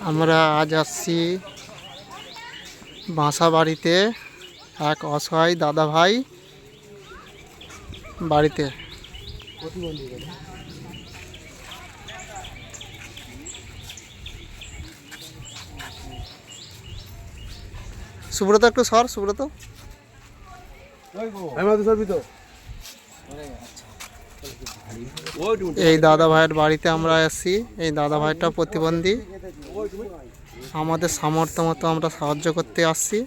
আমরা আজ আসছি বাসাবাড়িতে এক অসহায় দাদা ভাই বাড়িতে। সুব্রত একটু সর, সুব্রত এই দাদা ভাইয়ের বাড়িতে আমরা আসছি। এই দাদা ভাইটা প্রতিবন্ধী, আমাদের সামর্থ্য মতো আমরা সাহায্য করতে আসছি।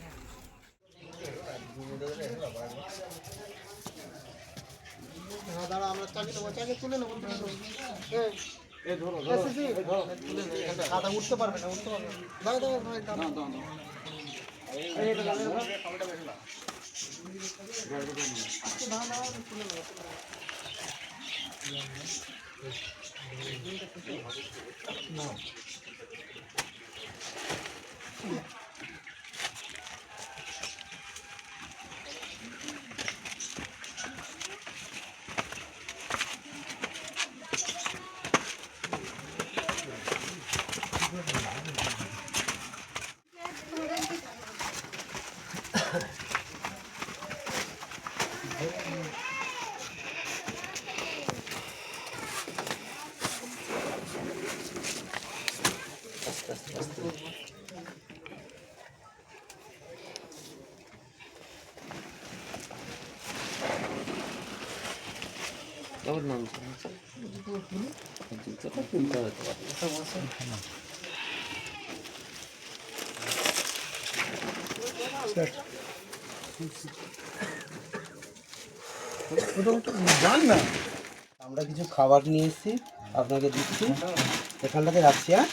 আমরা কিছু খাবার নিয়ে এসেছি, আপনাকে দিচ্ছি, এখানটাতে রাখছি। হ্যাঁ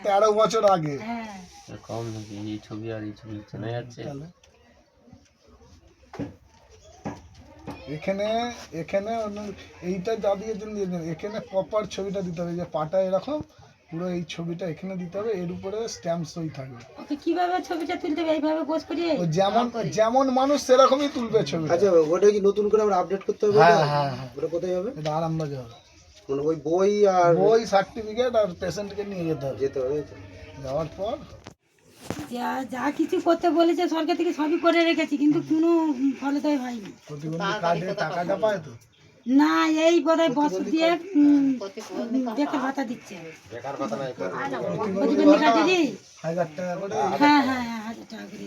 13 বছর আগে কম নাকি এই ছবি আর এই ছবি চেনা যাচ্ছে। এখানে এখানে এইটা যা দিয়েছেন এখানে প্রপার ছবিটা দিতে হবে, যে পাটা এরকম পুরো এই ছবিটা এখানে দিতে হবে, এর উপরে স্ট্যাম্প সই থাকবে। ওকে কিভাবে ছবিটা তুলতে হবে? এইভাবে পোজ করিয়ে যেমন যেমন মানুষ সেরকমই তুলবে ছবি। আচ্ছা, ওটা কি নতুন করে আবার আপডেট করতে হবে? হ্যাঁ হ্যাঁ, ওটা কোথায় হবে? এটা আরামবাগে হবে। মানে ওই বই আর বই, সার্টিফিকেট আর পেশেন্টকে নিয়ে যেতে হবে। যাওয়ার পর যা যা কিছু করতে বলেছে সরকার থেকে সবই করে রেখেছি, কিন্তু কোনো ফলদায় হয়নি। প্রতিবন্ধী কার্ডে টাকাটা পায় তো না, এই বোধহয় বছর দিয়ে বেকার ভাতা দিচ্ছে। প্রতিবন্ধী কার্ডেরই 1000 টাকা করে। হ্যাঁ হ্যাঁ হ্যাঁ, 1000 টাকা করে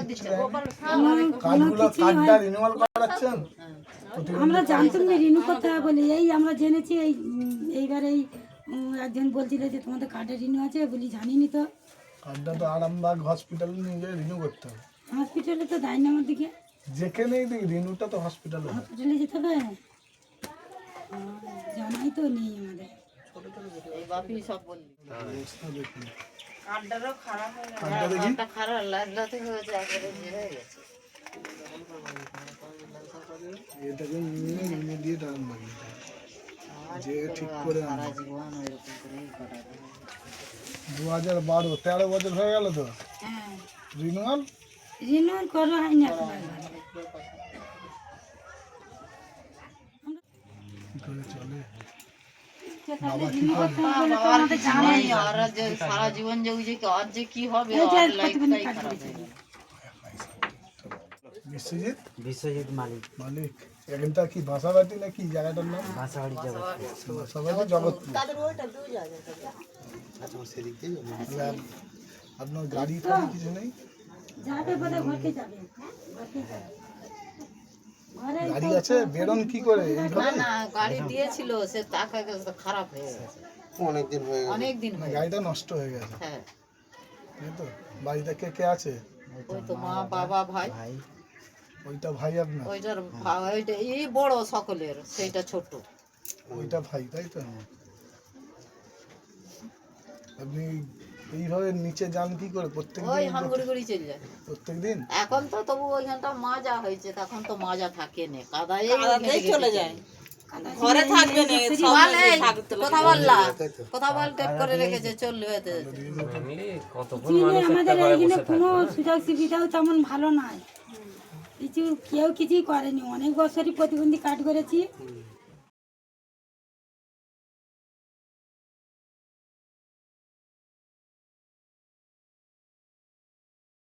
দিচ্ছে। আমরা জানতাম না রিনিউ করতে হবে বলে, এই আমরা জেনেছি। এইবার এই একজন বলছিল যে তোমাদের কার্ডে রিনিউ আছে, বলি জানিনি তো। কার্ডটা তো আরামবাগ হসপিটালে নিয়ে গিয়ে রিনিউ করতে হবে। হসপিটালে তো দেয় না আমার দিকে। যেখানেই দেখি রিনিউটা তো হসপিটালে। হসপিটালে যেতে হবে, জানাই তো নেই আমাদের। এই বাপি সব বললি কার্ডটারও খারাপ হয়ে গেছে। কার্ডটা খারাপ লাতে হয়েছে, একবারে হয়ে গেছে। এটাকে নিয়ে রিনিউ দিয়ে আরামবাগ যে ঠিক করে সারা জীবন এরকম করেই কাটাবে। 2012 13 বছর হয়ে গেল তো। হ্যাঁ, রিনিউয়াল রিনিউয়াল করা হয়নি এখন। কি করে চলে? সারা জীবন যে কি হবে, বিশ্বজিৎ মালিক। মালিক এখানটা কি বাসাবাড়ি নাকি জায়গাটার নাম? বাসাবাড়ি জগৎ। বাসাবাড়ি জগৎপুর। আপনার গাড়ি টাড়ি কিছু নেই? যাবে বলে ঘরকে যাবে, ঘরে গাড়ি আছে বেরোন কি করে না এইভাবে? না গাড়ি দিয়েছিল সে টাকা খারাপ হয়ে গেছে অনেকদিন হয়ে গেল। অনেক দিন হয়ে গেছে। গাড়িটা নষ্ট হয়ে গেছে হ্যাঁ তাই তো? বাড়িতে কে কে আছে? ওই তো মা বাবা ভাই ওইটা ভাই আপনার? ওইটার ওইটা এই বড় সকলের সেইটা ছোট ওইটা ভাই তাই তো? আপনি এইভাবে নিচে যান কি করে ওই প্রত্যেকদিন? হামগুড়ি গুড়ি চলে যায় প্রত্যেকদিন এখন তো তবু ওইখানটা মাজা হয়েছে তখন তো মাজা থাকে না কাদায় চলে যায় ঘরে থাকবে না কথা বললা কথা বল টেপ করে রেখেছে চলবে এতে। চিনে আমাদের এইখানে কোনো সুযোগ সুবিধাও তেমন ভালো নাই, কেউ কিছুই করেনি। অনেক বছরই প্রতিবন্ধী কার্ড করেছি,